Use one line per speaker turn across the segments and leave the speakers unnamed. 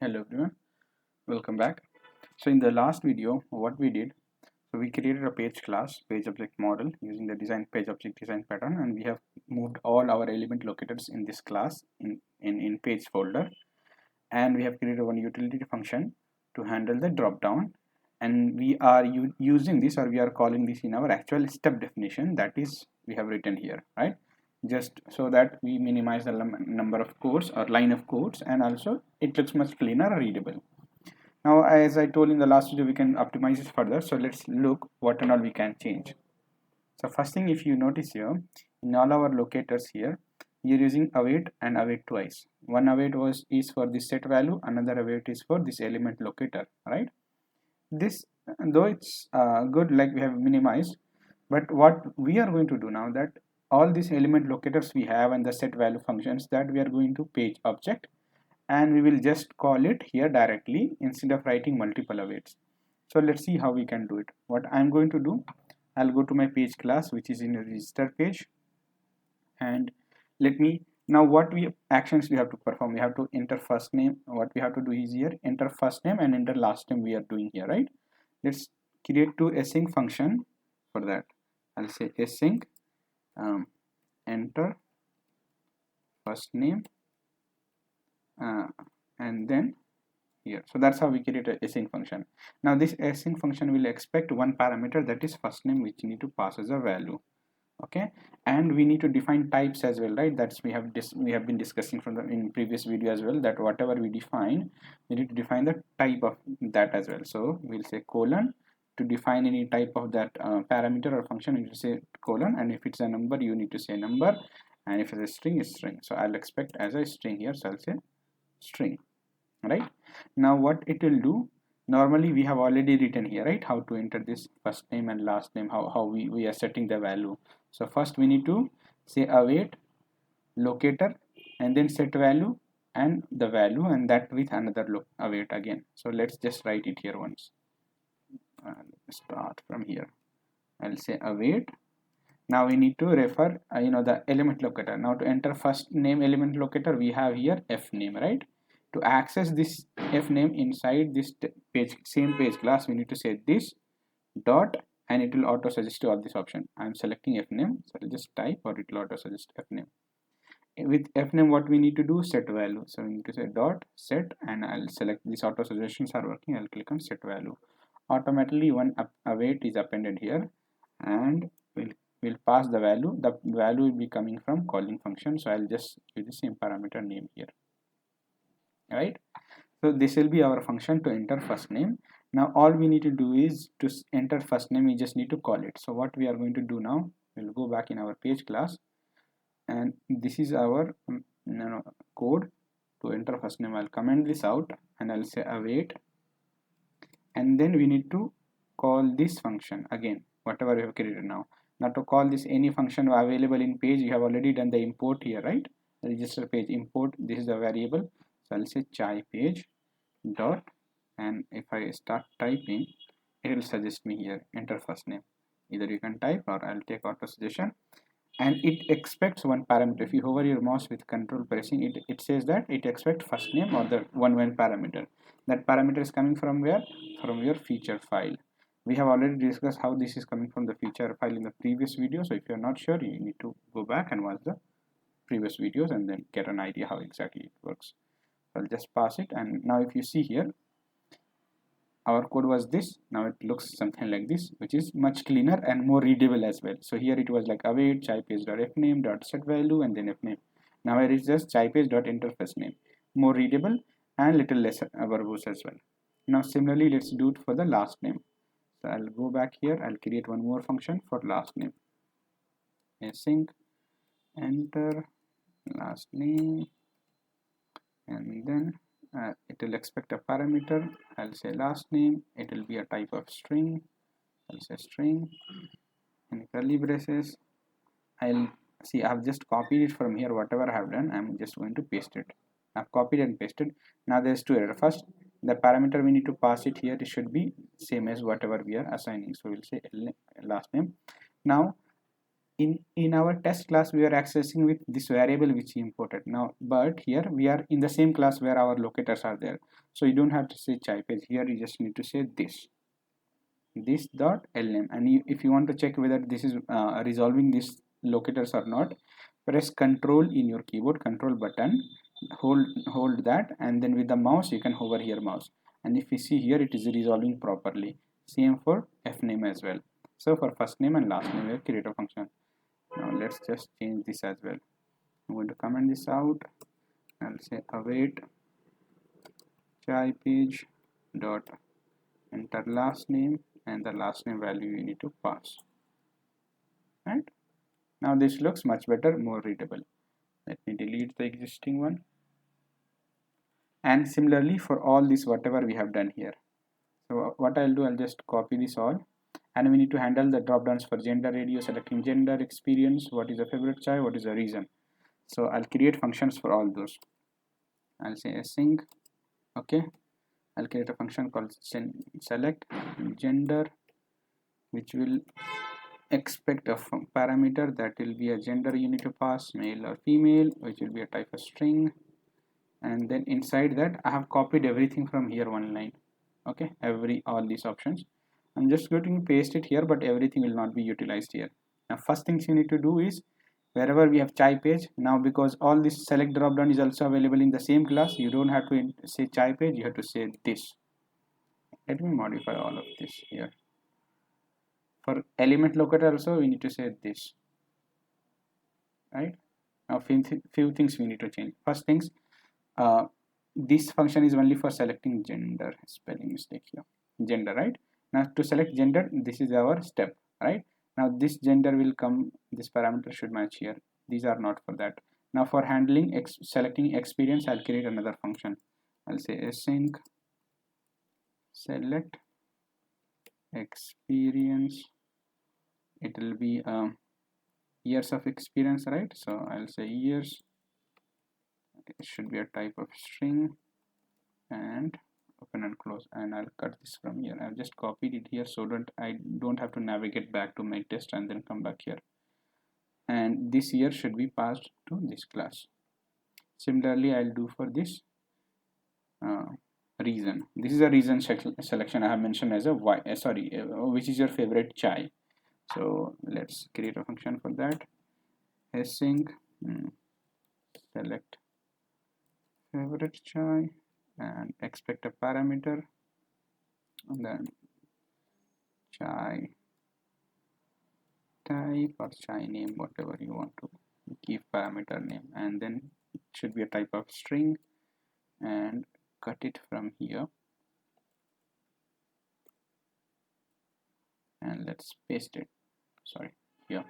Hello everyone, welcome back. So in the last video, what we did, so we created a page class, page object model using the design page object design pattern, and we have moved all our element locators in this class in page folder, and we have created one utility function to handle the drop down, and we are using this, or we are calling this in our actual step definition, that is we have written here, right? Just so that we minimize the number of codes or line of codes, and also it looks much cleaner and readable. Now, as I told in the last video, we can optimize this further. So let's look what and all we can change. So first thing, if you notice here, in all our locators here, we are using await and await twice. One await is for the set value, another await is for this element locator, right? This, though it's good, like we have minimized, but what we are going to do now, that all these element locators we have and the set value functions, that we are going to page object, and we will just call it here directly instead of writing multiple awaits. So let's see how we can do it. What I'm going to do, I'll go to my page class, which is in a register page, and let me now what we actions we have to perform. We have to enter first name. What we have to do is here enter first name and enter last name. We are doing here, right? Let's create two async function for that. I'll say async enter first name and then here. So that's how we create a async function. Now this async function will expect one parameter, that is first name, which you need to pass as a value. Okay, and we need to define types as well, right? That's we have been discussing from the in previous video as well, that whatever we define, we need to define the type of that as well. So we'll say colon to define any type of that parameter or function. You need to say colon, and if it's a number, you need to say number, and if it's a string, is string. So I'll expect as a string here, so I'll say string, right? Now what it will do, normally we have already written here, right, how to enter this first name and last name, how we are setting the value. So first we need to say await locator and then set value and the value, and that with another await again. So let's just write it here once. Start from here. I'll say await. Now we need to refer the element locator. Now to enter first name element locator, we have here f name, right? To access this f name inside this page, same page class, we need to say this dot, and it will auto suggest to all this option. I'm selecting f name, so I'll just type, or it will auto suggest f name. With f name, what we need to do, set value. So we need to say dot set, and I'll select these auto suggestions are working. I'll click on set value. Automatically one await is appended here, and we'll pass the value. The value will be coming from calling function. So I'll just use the same parameter name here, right? So this will be our function to enter first name. Now all we need to do is to enter first name, we just need to call it. So what we are going to do now, we'll go back in our page class, and this is our code to enter first name. I'll comment this out and I'll say await, and then we need to call this function again, whatever we have created now. Now to call this any function available in page, you have already done the import here, right? Register page import, this is a variable. So I'll say chai page dot, and if I start typing, it will suggest me here enter first name. Either you can type, or I'll take auto suggestion, and it expects one parameter. If you hover your mouse with control pressing, it says that it expects first name or the one parameter. That parameter is coming from where? From your feature file. We have already discussed how this is coming from the feature file in the previous video. So if you're not sure, you need to go back and watch the previous videos and then get an idea how exactly it works. I'll just pass it, and now if you see here, our code was this. Now it looks something like this, which is much cleaner and more readable as well. So here it was like await chai page dot f name dot set value and then f name. Now it is just chai page dot enter first name, more readable and little less verbose as well. Now similarly, let's do it for the last name. So I'll go back here, I'll create one more function for last name. Async enter last name, and then it will expect a parameter. I'll say last name, it will be a type of string. I'll say string in curly braces. I'll see, I've just copied it from here. Whatever I have done, I'm just going to paste it. I've copied and pasted. Now there's two errors. First, the parameter we need to pass it here, it should be same as whatever we are assigning. So we'll say last name. Now in our test class we are accessing with this variable which we imported now, but here we are in the same class where our locators are there, so you don't have to say chai page. Here you just need to say this dot lname, and if you want to check whether this is resolving these locators or not, press control in your keyboard, control button, hold that, and then with the mouse you can hover here mouse, and if you see here it is resolving properly. Same for fname as well. So for first name and last name we have create a function. Now let's just change this as well. I'm going to comment this out. I'll say await chai page dot enter last name, and the last name value you need to pass. Right now this looks much better, more readable. Let me delete the existing one, and similarly for all this whatever we have done here. So what I'll do, I'll just copy this all, and we need to handle the drop downs for gender radio, selecting gender, experience, what is the favorite child, what is the reason. So I'll create functions for all those. I'll say async. Okay, I'll create a function called select gender, which will expect a parameter that will be a gender you need to pass, male or female, which will be a type of string, and then inside that I have copied everything from here one line. Okay, all these options I'm just going to paste it here, but everything will not be utilized here. Now first things you need to do is wherever we have chai page, now because all this select drop down is also available in the same class, you don't have to say chai page, you have to say this. Let me modify all of this here. For element locator also we need to say this. Right now few things we need to change. First things, this function is only for selecting gender, spelling mistake here, gender, right? Now to select gender, this is our step, right? Now this gender will come, this parameter should match here, these are not for that. Now for handling selecting experience, I'll create another function. I'll say async select experience, it will be years of experience, right? So I'll say years, it should be a type of string, and open and close, and I'll cut this from here. I've just copied it here so that I don't have to navigate back to my test and then come back here, and this year should be passed to this class. Similarly I'll do for this reason. This is a reason selection I have mentioned as a which is your favorite chai. So let's create a function for that. Async select favorite chai, and expect a parameter, and then chai type or chai name, whatever you want to give parameter name, and then it should be a type of string, and cut it from here, and let's paste it, sorry, here,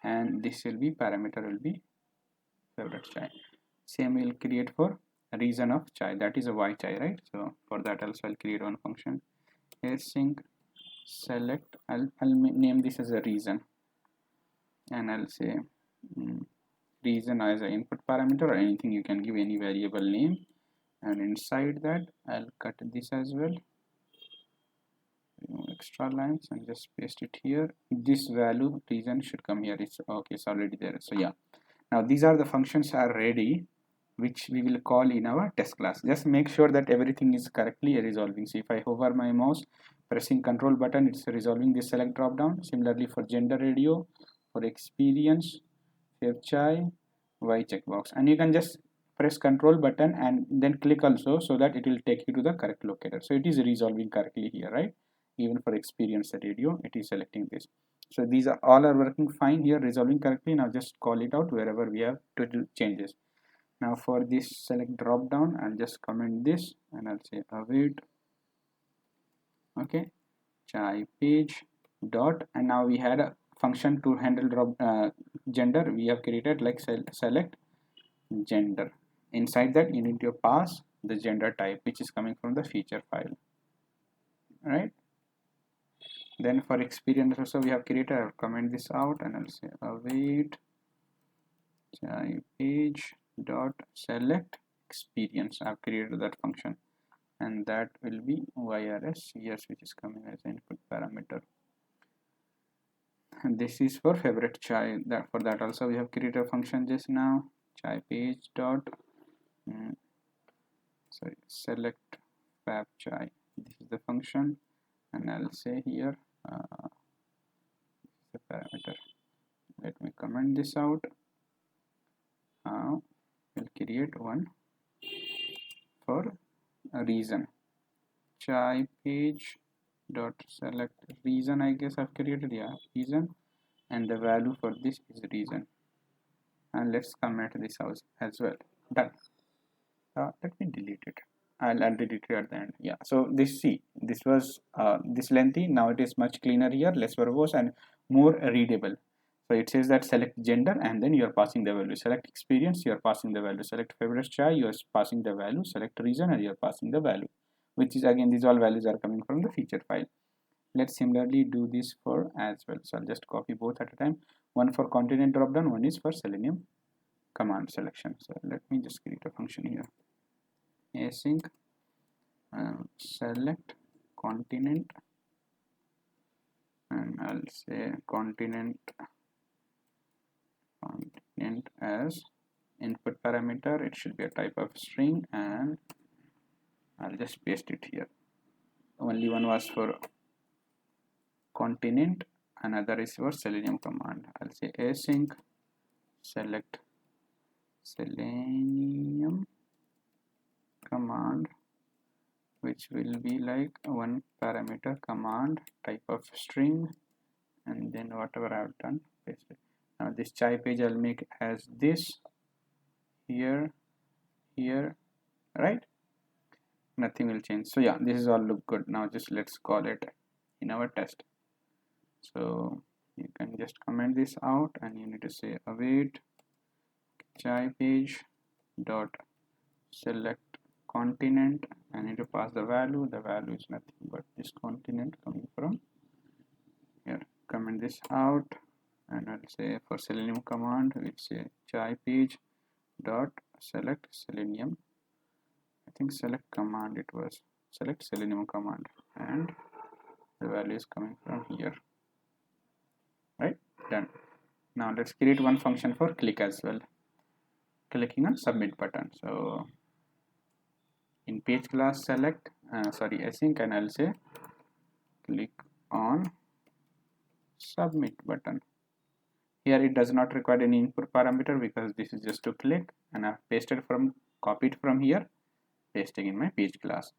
and this will be parameter will be favorite chai. Same we'll create for reason of chai, that is a why chai, right? So for that also I'll create one function, async select, I'll name this as a reason, and I'll say reason as an input parameter, or anything you can give any variable name, and inside that I'll cut this as well, remove extra lines and just paste it here. This value reason should come here, it's okay, it's already there. So yeah, now these are the functions are ready, which we will call in our test class. Just make sure that everything is correctly resolving. So if I hover my mouse pressing control button, it's resolving this select drop down. Similarly for gender radio, for experience, save chai, y checkbox, and you can just press control button and then click also, so that it will take you to the correct locator. So it is resolving correctly here, right? Even for experience radio it is selecting this. So these are all are working fine here, resolving correctly. Now just call it out wherever we have to do changes. Now for this select drop down, I'll just comment this and I'll say await, okay, chai page dot, and now we had a function to handle drop gender we have created, like select gender. Inside that you need to pass the gender type, which is coming from the feature file, right? Then for experience also we have created, I'll comment this out and I'll say await chai page dot select experience. I've created that function, and that will be YRS years, which is coming as input parameter. and this is for favorite chai. That for that also we have created a function just now, chai page dot select fab chai. This is the function, and I'll say here the parameter. Let me comment this out. Now we'll create one for a reason, chai page dot select reason. I guess I've created, yeah, reason, and the value for this is reason, and let's comment this out as well. Done. Let me delete it. I'll delete it at the end. Yeah, so this was this lengthy. Now it is much cleaner here, less verbose and more readable. So it says that select gender, and then you are passing the value. Select experience, you are passing the value. Select favorite chai, you are passing the value. Select reason, and you are passing the value, which is again, these all values are coming from the feature file. Let's similarly do this for as well. So I'll just copy both at a time. One for continent dropdown, one is for Selenium command selection. So let me just create a function here. Async select continent, and I'll say continent as input parameter. It should be a type of string, and I'll just paste it here. Only one was for continent, another is for Selenium command. I'll say async select Selenium command, which will be like one parameter command type of string, and then whatever I've done, paste it. Now this chai page I'll make as this, here, right? Nothing will change. So yeah, this is all look good. Now just let's call it in our test. So you can just comment this out, and you need to say await chai page dot select continent. I need to pass the value. The value is nothing but this continent coming from here. Comment this out, and I'll say for Selenium command, we'll say chai page dot select Selenium. I think select command, it was select Selenium command, and the value is coming from here, right? Done. Now let's create one function for click as well, clicking on submit button. So in page class select async, and I'll say click on submit button. Here it does not require any input parameter because this is just to click, and I've copied from here, pasting in my page class.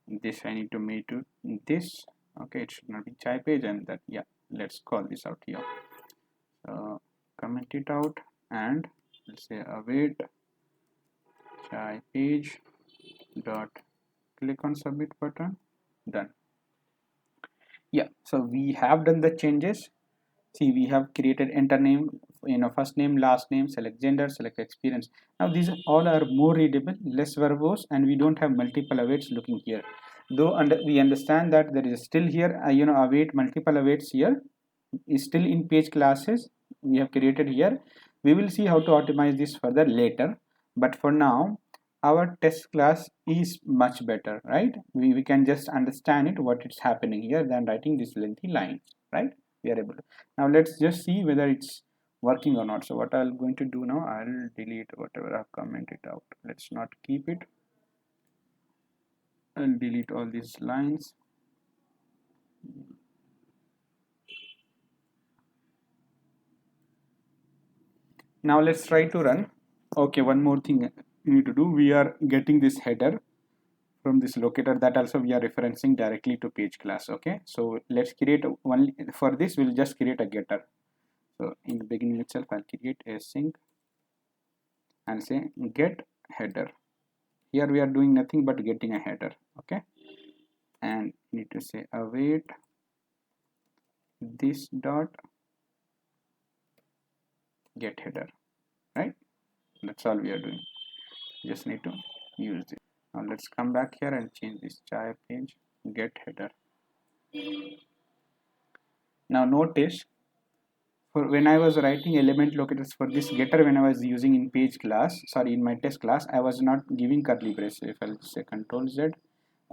This I need to make to this. Okay, it should not be chai page, and that, yeah, let's call this out here. So comment it out, and we'll say await chai page dot click on submit button. Done. Yeah, so we have done the changes. See, we have created enter name, first name, last name, select gender, select experience. Now these all are more readable, less verbose, and we don't have multiple awaits looking here. Though we understand that there is still here await, multiple awaits here is still in page classes we have created here. We will see how to optimize this further later, but for now our test class is much better, right? We can just understand it, what it's happening here, than writing these lengthy lines, right? We are able to. Now let's just see whether it's working or not. So what I'm going to do now, I'll delete whatever I've commented out. Let's not keep it. I'll delete all these lines. Now let's try to run. Okay, one more thing we need to do. We are getting this header from this locator, that also we are referencing directly to page class. Okay, so let's create one. For this we'll just create a getter. So in the beginning itself I'll create async and say get header. Here we are doing nothing but getting a header. Okay, and need to say await this dot get header, right? That's all we are doing. Just need to use this. Now let's come back here and change this chai page get header. Now notice, for when I was writing element locators for this getter, when I was using in page class, in my test class, I was not giving curly brace. If I'll say Control Z,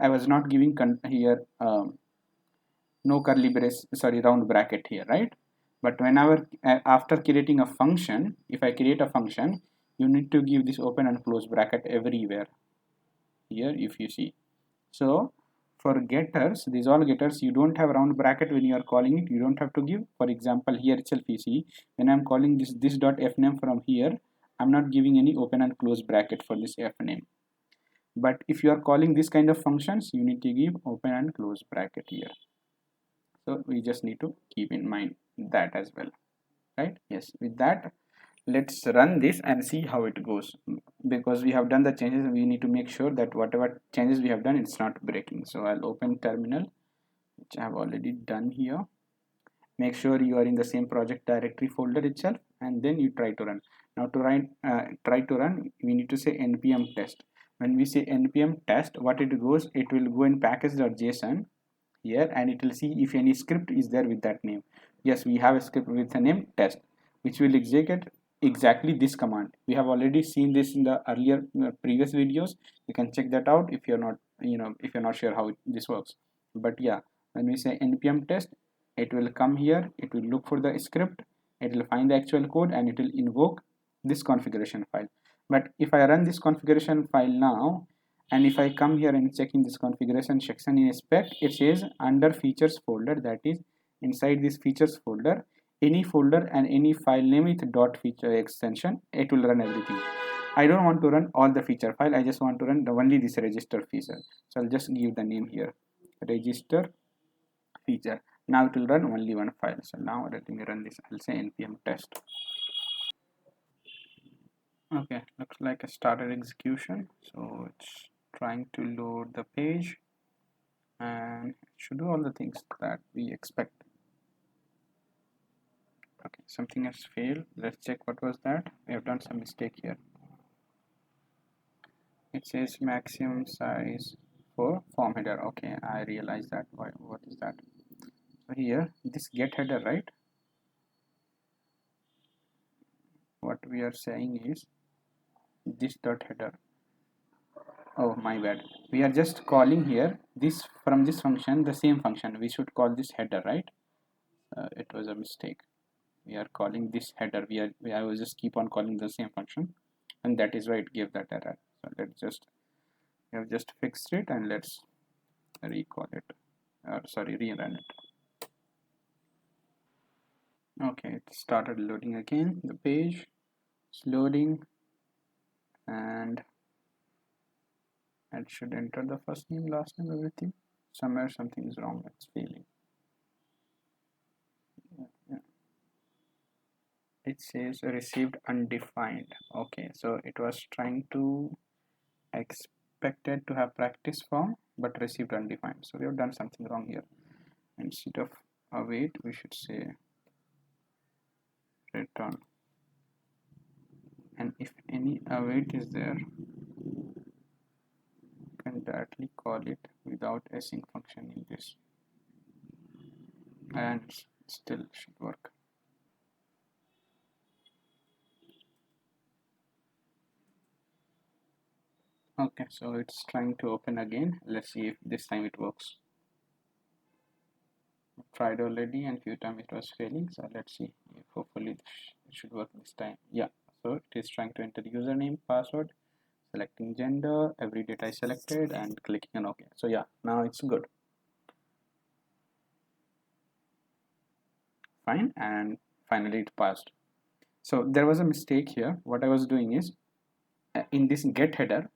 I was not giving here no curly brace, round bracket here, right? But whenever after creating a function, if I create a function, you need to give this open and close bracket everywhere here, if you see. So for getters, these all getters, you don't have round bracket when you are calling it. You don't have to give. For example, here itself you see, when I'm calling this dot fname from here, I'm not giving any open and close bracket for this fname. But if you are calling this kind of functions, you need to give open and close bracket here. So we just need to keep in mind that as well, right? Yes, with that, let's run this and see how it goes. Because we have done the changes, we need to make sure that whatever changes we have done, it's not breaking. So I'll open terminal, which I have already done here. Make sure you are in the same project directory folder itself, and then you try to run. Now to try to run, we need to say npm test. When we say npm test, what it goes, it will go in package.json here, and it will see if any script is there with that name. Yes, we have a script with the name test, which will execute exactly this command. We have already seen this in the earlier previous videos. You can check that out if you're not, if you're not sure how this works. But yeah, when we say npm test, it will come here, it will look for the script, it will find the actual code, and it will invoke this configuration file. But if I run this configuration file now, and if I come here and check in this configuration section in spec, it says under features folder, that is inside this features folder, any folder and any file name with dot feature extension, it will run everything. I don't want to run all the feature file, I just want to run only this register feature. So I'll just give the name here, register feature. Now it will run only one file. So now let me run this. I'll say npm test. Okay, looks like I started execution. So it's trying to load the page, and it should do all the things that we expect. Okay, something has failed. Let's check what was that. We have done some mistake here. It says maximum size for form header. Okay, I realize that. What is that? So here, this get header, right? What we are saying is this dot header. Oh, my bad. We are just calling here this from this function, the same function. We should call this header, right? It was a mistake. We are calling this header. I was just keep on calling the same function, and that is why it gave that error. So we have just fixed it, and let's recall it. Sorry, rerun it. Okay, it started loading again. The page is loading, and it should enter the first name, last name, everything. Somewhere something is wrong. It's failing. Yeah. It says received undefined. Okay, so it was trying to expected to have practice form but received undefined. So we have done something wrong here. Instead of await, we should say return. And if any await is there, you can directly call it without async function in this, and still should work. Okay, so it's trying to open again. Let's see if this time it works. I've tried already, and few times it was failing. So let's see if hopefully it should work this time. Yeah, so it is trying to enter username, password, selecting gender, every data is selected, and clicking on OK. So yeah, now it's good. Fine, and finally it passed. So there was a mistake here. What I was doing is in this get header,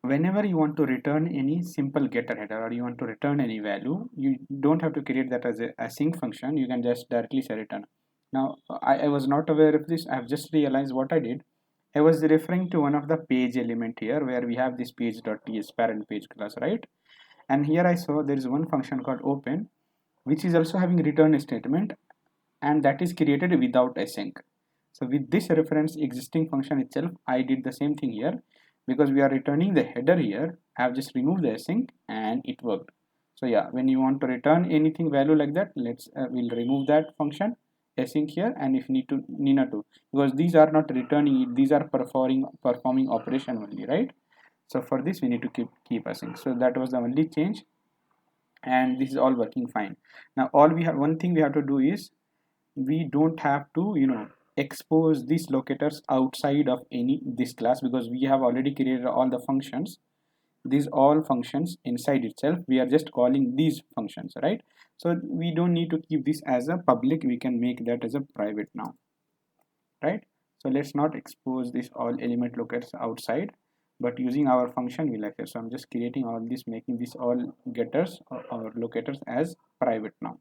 whenever you want to return any simple getter header or you want to return any value, you don't have to create that as a async function. You can just directly say return. Now I was not aware of this. I have just realized what I did. I was referring to one of the page element here where we have this page.ts parent page class, right? And here I saw there is one function called open, which is also having return statement, and that is created without async. So with this reference existing function itself, I did the same thing here. Because we are returning the header here, I have just removed the async and it worked. So yeah, when you want to return anything value like that, we'll remove that function async here, and if need to, because these are not returning it, these are performing operation only, right? So for this we need to keep async. So that was the only change, and this is all working fine. Now one thing we have to do is we don't have to expose these locators outside of this class, because we have already created all the functions. These all functions inside itself, we are just calling these functions, right? So we don't need to keep this as a public, we can make that as a private now, right? So let's not expose this all element locators outside, but using our function we'll access. So I'm just creating all this, making this all getters or locators as private now.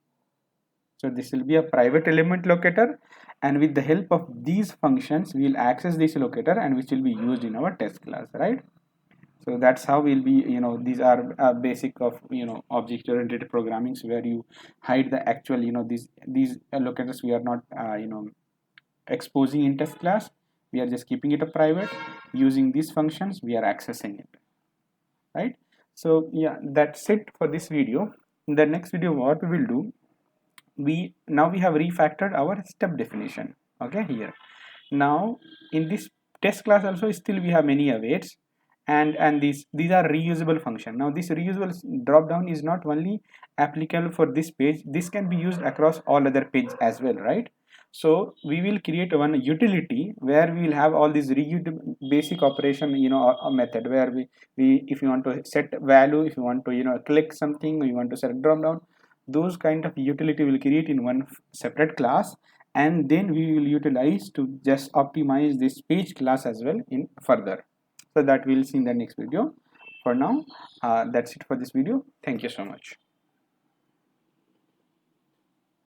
So this will be a private element locator, and with the help of these functions we'll access this locator, and which will be used in our test class, right? So that's how we'll be, these are basic of object oriented programming, where you hide the actual, these locators we are not exposing in test class, we are just keeping it a private. Using these functions we are accessing it, right? So yeah, that's it for this video. In the next video what we will do, we have refactored our step definition, okay, here. Now in this test class also still we have many awaits, and these are reusable function. Now this reusable drop down is not only applicable for this page, this can be used across all other pages as well, right? So we will create one utility where we will have all these basic operation, a method where we if you want to set value, if you want to click something, or you want to set drop down, those kind of utility will create in one separate class, and then we will utilize to just optimize this page class as well in further. So that we'll see in the next video. For now, that's it for this video. Thank you so much.